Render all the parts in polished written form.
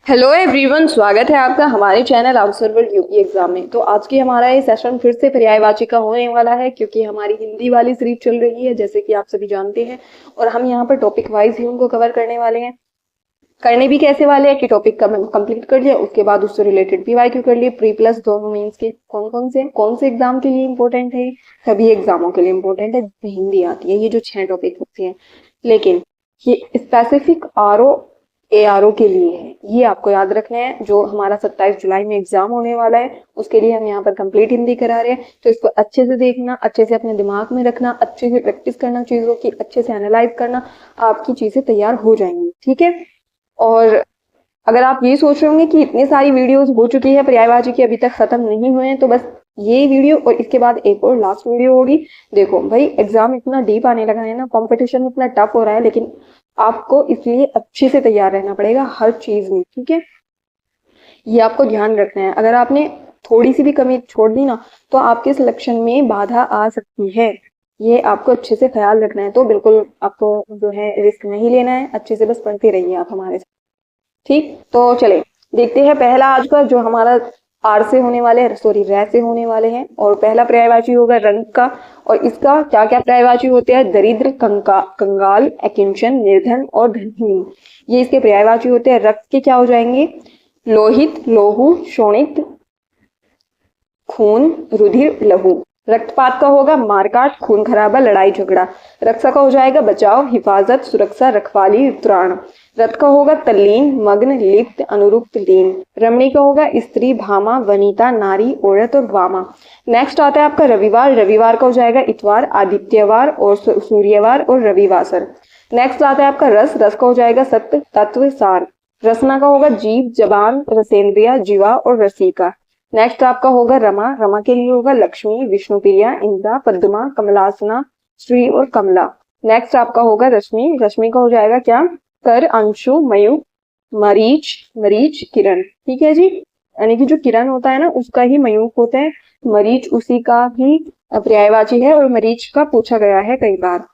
Hello everyone, स्वागत है आपका हमारे channel answer world UP exam में। तो आज की हमारा ये सेशन फिर से पर्यायवाची का होने वाला है, क्योंकि हमारी हिंदी वाली सीरीज चल रही है जैसे कि आप सभी जानते हैं। और हम यहाँ पर टॉपिक वाइज ही उनको कवर करने वाले हैं। करने भी कैसे वाले हैं कि टॉपिक कंप्लीट कर लिया, उसके बाद उससे रिलेटेड PYQ कर लिए। प्री प्लस दोनों मीन्स के कौन से एग्जाम के लिए इंपॉर्टेंट है, सभी एग्जामों के लिए इंपॉर्टेंट है जिसमें हिंदी आती है। ये जो 6 टॉपिक होते हैं, लेकिन ये स्पेसिफिक ARO के लिए है, ये आपको याद रखना है। जो हमारा 27 जुलाई में एग्जाम होने वाला है, उसके लिए हम यहाँ पर कंप्लीट हिंदी करा रहे हैं। तो इसको अच्छे से देखना, अच्छे से अपने दिमाग में रखना, अच्छे से प्रैक्टिस करना, चीजों की अच्छे से एनालाइज करना, आपकी चीजें तैयार हो जाएंगी। ठीक है। और अगर आप ये सोच रहे होंगे कि इतनी सारी वीडियोस हो चुकी है पर्यायवाची की, अभी तक खत्म नहीं हुए हैं, तो बस ये वीडियो और इसके बाद एक और लास्ट वीडियो होगी। देखो भाई, एग्जाम इतना डीप आने लगा है ना, कंपटीशन इतना टफ हो रहा है, लेकिन आपको इसलिए अच्छे से तैयार रहना पड़ेगा हर चीज में। ठीक है, ये आपको ध्यान रखना है। अगर आपने थोड़ी सी भी कमी छोड़ दी ना, तो आपके सिलेक्शन में बाधा आ सकती है। ये आपको अच्छे से ख्याल रखना है। तो बिल्कुल आपको जो है रिस्क नहीं लेना है, अच्छे से बस पढ़ते रहिए आप हमारे साथ। ठीक, तो चले देखते हैं पहला आज का जो हमारा आर से होने वाले हैं, सॉरी रै से होने वाले हैं। और पहला पर्यायवाची होगा रंग का। और इसका क्या क्या पर्यायवाची होते हैं? दरिद्र, कंगाल, अकिंचन, निर्धन और धनहीन। ये इसके पर्यायवाची होते हैं। रक्त के क्या हो जाएंगे? लोहित, लोहू, शोणित, खून, रुधिर, लहू। रक्तपात का होगा मारकाट, खून खराबा, लड़ाई झगड़ा। रक्षा का हो जाएगा बचाव, हिफाजत, सुरक्षा, रखवाली, त्राण। रथ का होगा तल्लीन, मग्न, लिप्त, अनुरुक्त, लीन। रमणी का होगा स्त्री, भामा, वनिता, नारी, औरत और वामा। नेक्स्ट आता है आपका रविवार। रविवार का हो जाएगा इतवार, आदित्यवार और सूर्यवार और रविवासर। नेक्स्ट आता है आपका रस। रस का हो जाएगा सत्य, तत्व, सार। रसना का होगा जीव, जबान, रसेंद्रिया, जीवा और रसिका। नेक्स्ट आपका होगा रमा। रमा के लिए होगा लक्ष्मी, विष्णुप्रिया, इंद्रा, पद्मा, कमलासना, श्री और कमला। नेक्स्ट आपका होगा रश्मि। रश्मि का हो जाएगा क्या? कर, अंशु, मयूख, मरीच, मरीच, किरण। ठीक है जी, यानी कि जो किरण होता है ना, उसका ही मयूख होता है। मरीच उसी का ही पर्यायवाची है, और मरीच का पूछा गया है कई बार।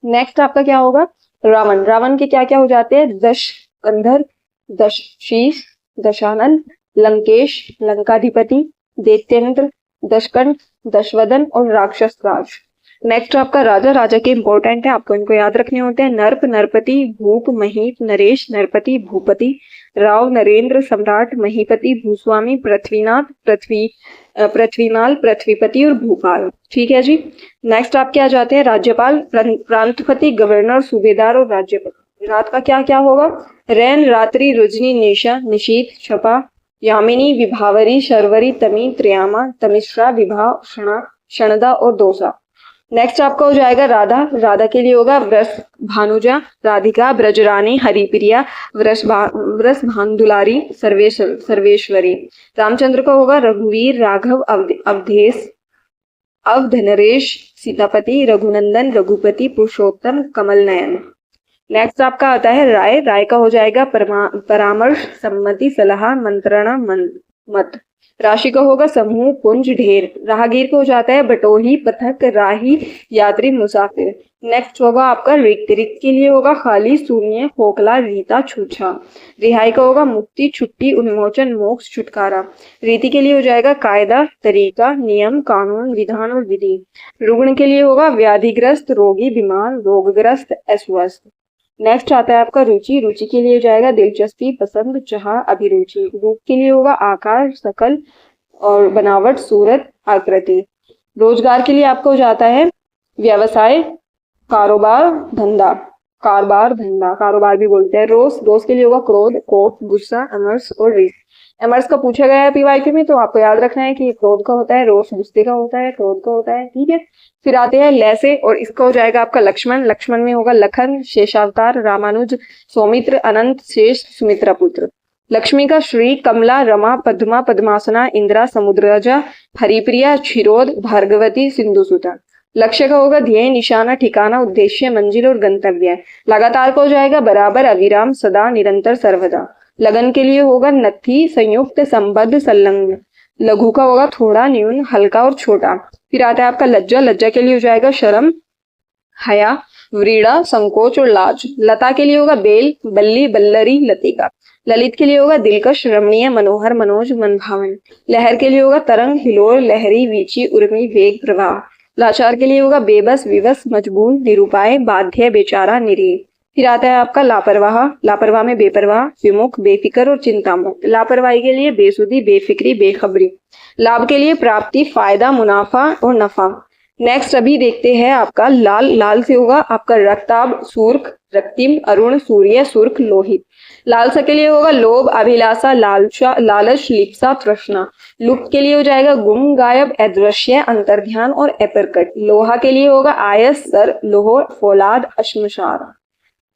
नेक्स्ट आपका क्या होगा? रावण। रावण के क्या क्या हो जाते हैं? दश कंधर, दश शीश, दशानन, लंकेश, लंकाधिपति, दैत्येंद्र, दशकंठ, दशवदन और राक्षस राज। नेक्स्ट आपका राजा। राजा के इंपॉर्टेंट है, आपको इनको याद रखने होते हैं। नर्प, नरपति, भूप, महीप, नरेश, नरपति, भूपति, राव, नरेंद्र, सम्राट, महीपति, भूस्वामी, पृथ्वीनाथ, पृथ्वीनाल, पृथ्वीपति और भूपाल। ठीक है जी। नेक्स्ट आप क्या जाते हैं? राज्यपाल, प्रांतपति, गवर्नर, सूबेदार और राज्यपति। रात का क्या क्या होगा? रैन, रात्रि, रुजनी, निशा, निशीत, छपा, यामिनी, विभावरी, शर्वरी, तमी, त्रियामा, तमिश्रा, विभा, क्षणा, क्षणदा और दोसा। नेक्स्ट आपका हो जाएगा राधा। राधा के लिए होगा वृष भानुजा, राधिका, ब्रजरानी, हरिप्रिया, वृष भानुदुलारी, सर्वेश्वरी। रामचंद्र का होगा रघुवीर, राघव, अवधेश, अवधनरेश, सीतापति, रघुनंदन, रघुपति, पुरुषोत्तम, कमल नयन। नेक्स्ट आपका आता है राय। राय का हो जाएगा परामर्श, सम्मति, सलाह, मंत्रणा, मत। राशि का होगा समूह, पुंज, ढेर। राहगीर को हो जाता है बटोही, पथक, राही, यात्री, मुसाफिर। नेक्स्ट होगा आपका रिक्त। रिक्त के लिए होगा खाली, शून्य, खोखला, रीता, छूछा। रिहाई का होगा मुक्ति, छुट्टी, उन्मोचन, मोक्ष, छुटकारा। रीति के लिए हो जाएगा कायदा, तरीका, नियम, कानून, विधान और विधि। रुग्ण के लिए होगा व्याधिग्रस्त, रोगी, बीमार, रोगग्रस्त, अस्वस्थ। नेक्स्ट आता है आपका रुचि। रुचि के लिए हो जाएगा दिलचस्पी, पसंद, चाह, अभिरुचि। रूप के लिए होगा आकार, शकल और बनावट, सूरत, आकृति। रोजगार के लिए आपको हो जाता है व्यवसाय, कारोबार, धंधा। कारोबार भी बोलते हैं। रोष। रोष के लिए होगा क्रोध, कोप, गुस्सा, अमर्ष और रीस। अमर्ष का पूछा गया है PYQ में, तो आपको याद रखना है कि क्रोध का होता है, रोष गुस्से का होता है, क्रोध का होता है। ठीक है। फिर आते हैं लय से, और इसका हो जाएगा आपका लक्ष्मण। लक्ष्मण में होगा लखन, शेषावतार, रामानुज, सौमित्र, अनंत, शेष, सुमित्रा पुत्र। लक्ष्मी का श्री, कमला, रमा, पद्मा, पद्मासना, इंदिरा, समुद्रजा, हरिप्रिया, क्षीरोद, भार्गवती, सिंधुसुता। लक्ष्य का होगा ध्येय, निशाना, ठिकाना, उद्देश्य, मंजिल और गंतव्य। लगातार का हो जाएगा बराबर, अविराम, सदा, निरंतर, सर्वदा। लगन के लिए होगा नथी, संयुक्त, संबद्ध, संलग्न। लघु का होगा थोड़ा, न्यून, हल्का और छोटा। फिर आता है आपका लज्जा। लज्जा के लिए हो जाएगा शर्म, हया, व्रीड़ा संकोच और लाज। लता के लिए होगा बेल, बल्ली, बल्लरी, लतिका। ललित के लिए होगा दिलकश, रमणीय, मनोहर, मनोज, मनभावन। लहर के लिए होगा तरंग, हिलोर, लहरी, वीची, उर्मी, वेग, प्रवाह। लाचार के लिए होगा बेबस, विवश, मजबूर, निरुपाय, बाध्य, बेचारा, निरीह। फिर आता है आपका लापरवाह। लापरवाह में बेपरवाह, विमुख, बेफिक्र और चिंतामुक्त। लापरवाही के लिए बेसुधी, बेफिक्री, बेखबरी। लाभ के लिए प्राप्ति, फायदा, मुनाफा और नफा। नेक्स्ट अभी देखते हैं आपका लाल। लाल से होगा आपका रक्ताभ, सूर्ख, रक्तिम, अरुण, सूर्य, सुर्ख, लोहित। लालसा के लिए होगा लोभ, अभिलाषा, लालसा, लालच, लिप्सा, तृष्णा। लुप्त के लिए हो जाएगा गुम, गायब, अदृश्य, अंतर्ध्यान और अप्रकट। लोहा के लिए होगा आयस, सर, लोह, फौलाद, अश्मशार।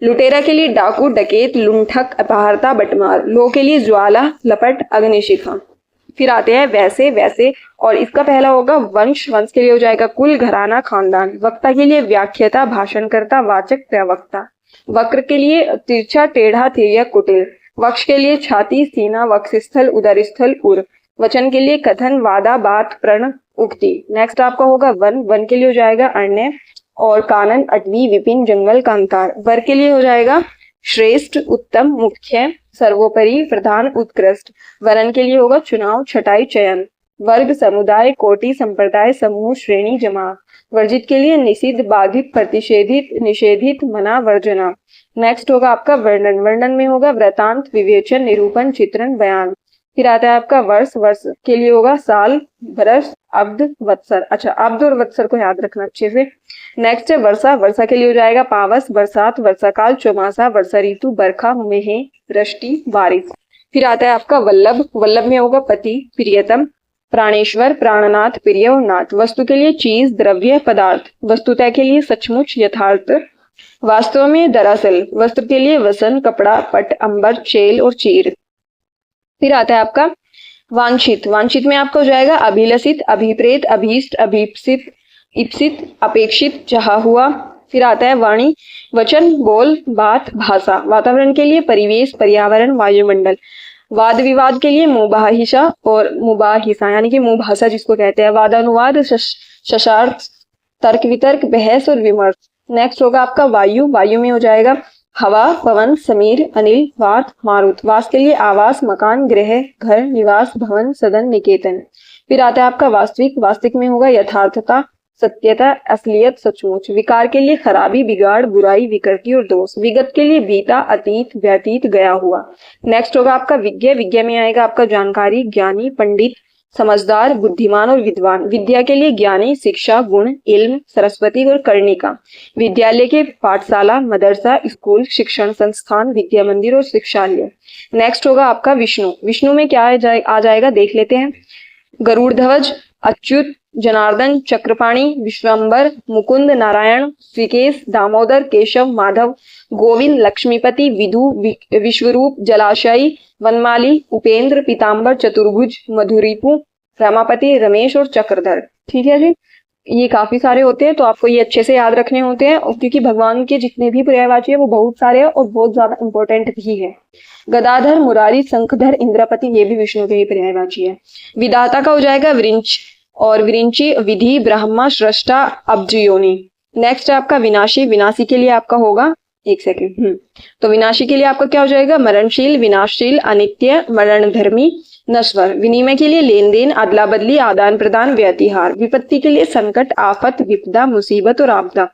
लुटेरा के लिए डाकू, डकैत, लुंठक, अपहर्ता, बटमार। लो के लिए ज्वाला, लपट, अग्निशिखा। फिर आते हैं वैसे। वैसे और इसका पहला होगा वंश। वंश के लिए हो जाएगा कुल, घराना, खानदान। वक्ता के लिए व्याख्याता, भाषणकर्ता, वाचक, प्रवक्ता। वक्र के लिए तिरछा, टेढ़ा, तिर्यक, कुटिल। वक्ष के लिए छाती, सीना, वक्षस्थल, उदरस्थल, उर। वचन के लिए कथन, वादा, बात, प्रण, उक्ति। नेक्स्ट आपका होगा वन। वन के लिए हो जाएगा अरण्य और कानन, अटवी, विपिन, जंगल, कांतार। वर के लिए हो जाएगा श्रेष्ठ, उत्तम, मुख्य, सर्वोपरि, प्रधान, उत्कृष्ट। वरण के लिए होगा चुनाव, छटाई, चयन। वर्ग, समुदाय, कोटि, संप्रदाय, समूह, श्रेणी, जमात। वर्जित के लिए निषिद्ध, बाधित, प्रतिषेधित, निषेधित, मना, वर्जना। नेक्स्ट होगा आपका वर्णन। वर्णन में होगा वृतांत, विवेचन, निरूपण, चित्रण, बयान। फिर आता है आपका वर्ष। वर्ष के लिए होगा साल, बरस, अब्द, वत्सर। अच्छा, अब्द और वत्सर को याद रखना अच्छे से। नेक्स्ट है वर्षा। वर्षा के लिए हो जाएगा पावस, बरसात, वर्षा काल, चौमासा, वर्षा ऋतु, बरखा, मेह, वृष्टि, बारिश। फिर आता है आपका वल्लभ। वल्लभ में होगा पति, प्रियतम, प्राणेश्वर, प्राणनाथ, प्रिय और नाथ। वस्तु के लिए चीज, द्रव्य, पदार्थ। वस्तुतः के लिए सचमुच, यथार्थ, वास्तव में, दरअसल। वस्त्र के लिए वसन, कपड़ा, पट, अंबर, चेल और चीर। फिर आता है आपका वांछित। वांछित में आपका हो जाएगा अभिलषित, अभिप्रेत, अभीष्ट, अभीप्सित, इप्सित, अपेक्षित, चाहा हुआ। फिर आता है वाणी। वचन, बोल, बात, भाषा। वातावरण के लिए परिवेश, पर्यावरण, वायुमंडल। वाद विवाद के लिए मुबाहिशा और मुबाहिसा यानी कि मुभाषा जिसको कहते हैं। वादानुवाद, शशार्थ, तर्क वितर्क, बहस और विमर्श। नेक्स्ट होगा आपका वायु। वायु में हो जाएगा हवा, पवन, समीर, अनिल, वात, मारुत। वास के लिए आवास, मकान, गृह, घर, निवास, भवन, सदन, निकेतन। फिर आता है आपका वास्तविक। वास्तविक में होगा यथार्थता, सत्यता, असलियत, सचमुच। विकार के लिए खराबी, बिगाड़, बुराई, विकृति और दोष। विगत के लिए बीता, अतीत, व्यतीत, गया हुआ। नेक्स्ट होगा आपका विज्ञ। विज्ञ में आएगा आपका जानकारी, ज्ञानी, पंडित, समझदार, बुद्धिमान और विद्वान। विद्या के लिए ज्ञानी, शिक्षा, गुण, इल्म, सरस्वती और कर्णिका। विद्यालय के पाठशाला, मदरसा, स्कूल, शिक्षण संस्थान, विद्या मंदिर और शिक्षालय। नेक्स्ट होगा आपका विष्णु। विष्णु में क्या आ जाएगा देख लेते हैं। गरुड़ ध्वज, अच्युत, जनार्दन, चक्रपाणी, विश्वंबर, मुकुंद, नारायण, श्रीकेश, दामोदर, केशव, माधव, गोविंद, लक्ष्मीपति, विधु, विश्वरूप, जलाशयी, वनमाली, उपेंद्र, पीताम्बर, चतुर्भुज, मधुरिपु, रमापति, रमेश और चक्रधर। ठीक है जी, ये काफी सारे होते हैं तो आपको ये अच्छे से याद रखने होते हैं क्योंकि भगवान के जितने भी पर्यायवाची है वो बहुत सारे हैं और बहुत ज्यादा इंपॉर्टेंट भी है। गदाधर, मुरारी, शंखधर, इंद्रपति ये भी विष्णु के ही पर्यायवाची है। विधाता का हो जाएगा वृंच और विरिंची, विधि, ब्रह्मा, सृष्टा, अब्ज योनि। नेक्स्ट आपका विनाशी। विनाशी के लिए आपका होगा एक सेकेंड तो विनाशी के लिए आपका क्या हो जाएगा मरणशील, विनाशशील, अनित्य, मरणधर्मी, नश्वर। विनिमय के लिए लेन देन, अदला बदली, आदान प्रदान, व्यतिहार। विपत्ति के लिए संकट, आफत, विपदा, मुसीबत और आपदा।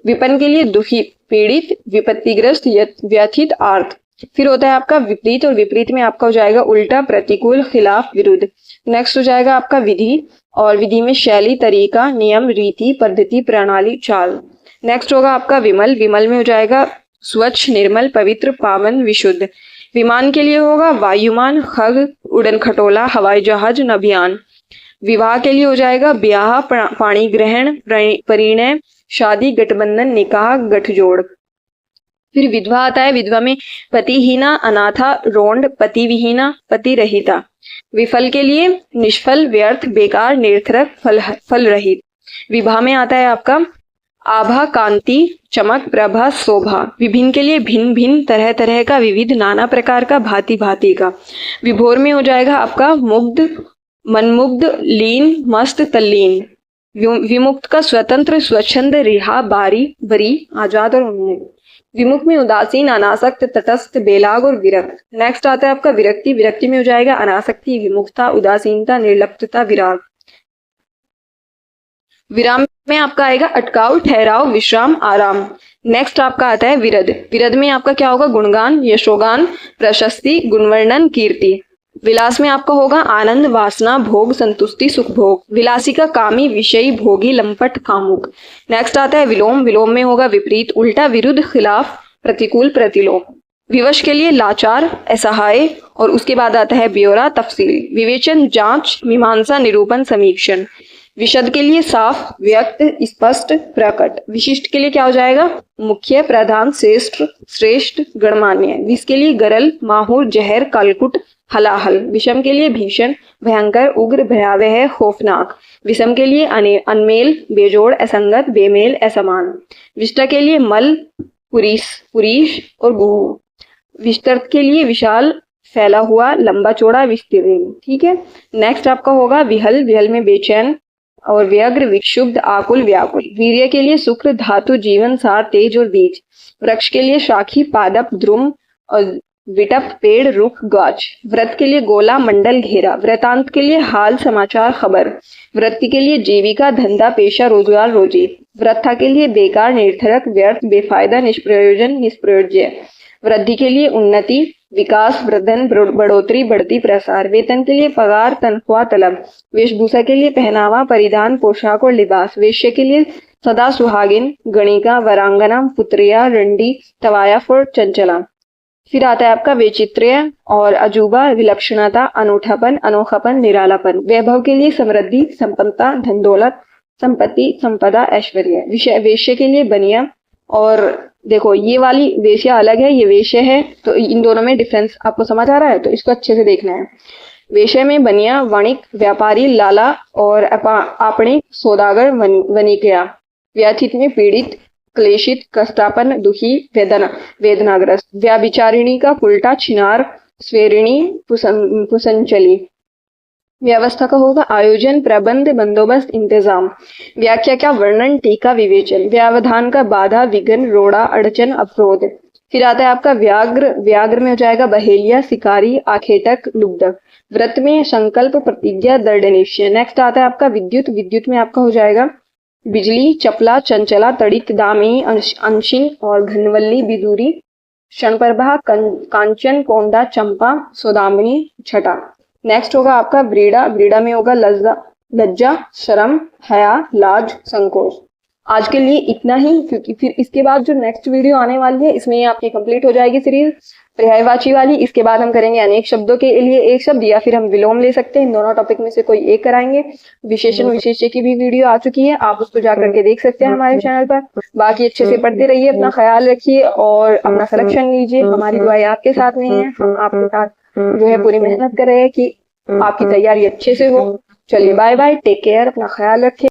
विपन्न के लिए दुखी, पीड़ित, विपत्तिग्रस्त, व्यथित, आर्थ। फिर होता है आपका विपरीत और विपरीत में आपका हो जाएगा उल्टा, प्रतिकूल, खिलाफ, विरुद्ध। नेक्स्ट हो जाएगा आपका विधि और विधि में शैली, तरीका, नियम, रीति, पद्धति, प्रणाली, चाल। नेक्स्ट होगा आपका विमल। विमल में हो जाएगा स्वच्छ, निर्मल, पवित्र, पावन, विशुद्ध। विमान के लिए होगा वायुमान, खग, उड़न खटोला, हवाई जहाज, नभियान। विवाह के लिए हो जाएगा ब्याह, पाणी ग्रहण, परिणय, शादी, गठबंधन, निकाह, गठजोड़। फिर विधवा आता है। विधवा में पतिहीना, अनाथा, रोंड, पति विहीना, पति रहिता। विफल के लिए निष्फल, व्यर्थ, बेकार, निरर्थक, फल रहित। विभा में आता है आपका आभा, कांति, चमक, प्रभा, शोभा। विभिन्न के लिए भिन्न भिन्न, तरह तरह का, विविध, नाना प्रकार का, भांति भांति का। विभोर में हो जाएगा आपका मुग्ध, मनमुग्ध, लीन, मस्त, तल्लीन। विमुक्त का स्वतंत्र, स्वच्छंद, रिहा, बारी, बरी, आजाद और उन्मुक्त। विमुक्त में उदासीन, अनासक्त, तटस्थ, बेलाग और विरक्त। नेक्स्ट आता है आपका विरक्ति। विरक्ति में हो जाएगा अनासक्ति, विमुक्तता, उदासीनता, निर्लिप्तता, विराग। विराम में आपका आएगा अटकाव, ठहराव, विश्राम, आराम। नेक्स्ट आपका आता है विरध। विरध में आपका क्या होगा? गुणगान, यशोगान, प्रशस्ति, गुणवर्णन, कीर्ति। विलास में आपका होगा आनंद, वासना, भोग, संतुष्टि, सुख भोग। विलासी का कामी, विषयी, भोगी, लंपट, कामुक। नेक्स्ट आता है विलोम। विलोम में होगा विपरीत, उल्टा, विरुद्ध, खिलाफ, प्रतिकूल, प्रतिलोम। विवश के लिए लाचार, असहाय और उसके बाद आता है ब्यौरा, तफसील। विवेचन, जांच, मीमांसा, निरूपण, समीक्षण। विशद के लिए साफ, व्यक्त, स्पष्ट, प्रकट। विशिष्ट के लिए क्या हो जाएगा? मुख्य, प्रधान, श्रेष्ठ, श्रेष्ठ, गणमान्य। विष के लिए गरल, माहूर, जहर, कालकुट, हलाहल। विषम के लिए भीषण, भयंकर, उग्र, भयावह, खौफनाक। विषम के लिए अनमेल, बेजोड़, असंगत, बेमेल, असमान। विष्टा के लिए मल, पुरीश और गुह। विस्तृत के लिए विशाल, फैला हुआ, लंबा चौड़ा, विस्तीर्ण। ठीक है। नेक्स्ट आपका होगा विहल। विहल में बेचैन और व्यग्र, विक्षुब्ध, आकुल, व्याकुल। वीर्य के लिए शुक्र, धातु, जीवन, सार, तेज और बीज। वृक्ष के लिए शाखी, पादप, द्रुम और विटप, पेड़, रुख, गाछ। व्रत के लिए गोला, मंडल, घेरा। वृतांत के लिए हाल, समाचार, खबर। वृत्ति के लिए जीविका, धंधा, पेशा, रोजगार, रोजी। वृथा के लिए बेकार, निरर्थक, व्यर्थ, बेफायदा, निष्प्रयोजन, निष्प्रयोज्य। वृद्धि के लिए उन्नति, विकास, वृद्धन, बढ़ोतरी, बढ़ती, प्रसार। वेतन के लिए पगार, तनख्वाह, तलब। वेशभूषा के लिए पहनावा, परिधान, पोशाक और लिबास। वेश्य के लिए सदा सुहागिन, गणिका, वरांगना, पुत्रिया, रंडी, तवायफ और चंचला। फिर आता है आपका वैचित्र्य और अजूबा, विलक्षणता, अनूठापन, अनोखापन, निरालापन। वैभव के लिए समृद्धि, संपन्नता, धन दौलत, संपत्ति, संपदा, ऐश्वर्य। वेश्य के लिए बनिया। और देखो ये वाली वेश्या अलग है, ये वेश्य है, तो इन दोनों में डिफरेंस आपको समझ आ रहा है, तो इसको अच्छे से देखना है। वेश्य में बनिया, वणिक, व्यापारी, लाला और आपणिक, सौदागर, वणिकया। व्यथित में पीड़ित, क्लेशित, कष्टापन, दुखी, वेदनाग्रस्त। व्याभिचारिणी का उल्टा, छिनार, स्वेरिणी, पुसंचली। व्यवस्था का होगा आयोजन, प्रबंध, बंदोबस्त, इंतजाम। व्याख्या का वर्णन, टीका, विवेचन। व्यावधान का बाधा, विघ्न, रोड़ा, अड़चन, अवरोध। फिर आता है आपका व्याघ्र। व्याघ्र में हो जाएगा बहेलिया, शिकारी, आखेटक, लुब्धक। व्रत में संकल्प, प्रतिज्ञा, दृढ़ निश्चय। नेक्स्ट आता है आपका विद्युत। विद्युत में आपका हो जाएगा बिजली, चपला, चंचला, तड़ित, दामिनी, अंशिन और घनवल्ली, बिदुरी, क्षणप्रभा, कांचन, कोंडा, चंपा, सौदामिनी, छटा। नेक्स्ट होगा आपका व्रीड़ा। व्रीड़ा में होगा लज्जा, शर्म, हया, लाज, संकोच। आज के लिए इतना ही, क्योंकि फिर इसके बाद जो नेक्स्ट वीडियो आने वाली है इसमें आपकी कंप्लीट हो जाएगी सीरीज पर्यायवाची वाली। इसके बाद हम करेंगे अनेक शब्दों के लिए एक शब्द, या फिर हम विलोम ले सकते हैं। इन दोनों टॉपिक में से कोई एक कराएंगे। विशेषण विशेष्य की भी वीडियो आ चुकी है, आप उसको जा करके देख सकते हैं हमारे चैनल पर। बाकी अच्छे से पढ़ते रहिए, अपना ख्याल रखिए और अपना सिलेक्शन लीजिए। हमारी दुआएं आपके साथ में है, हम आपके साथ जो है पूरी मेहनत कर रहे हैं कि आपकी तैयारी अच्छे से हो। चलिए बाय बाय, टेक केयर, अपना ख्याल रखिए।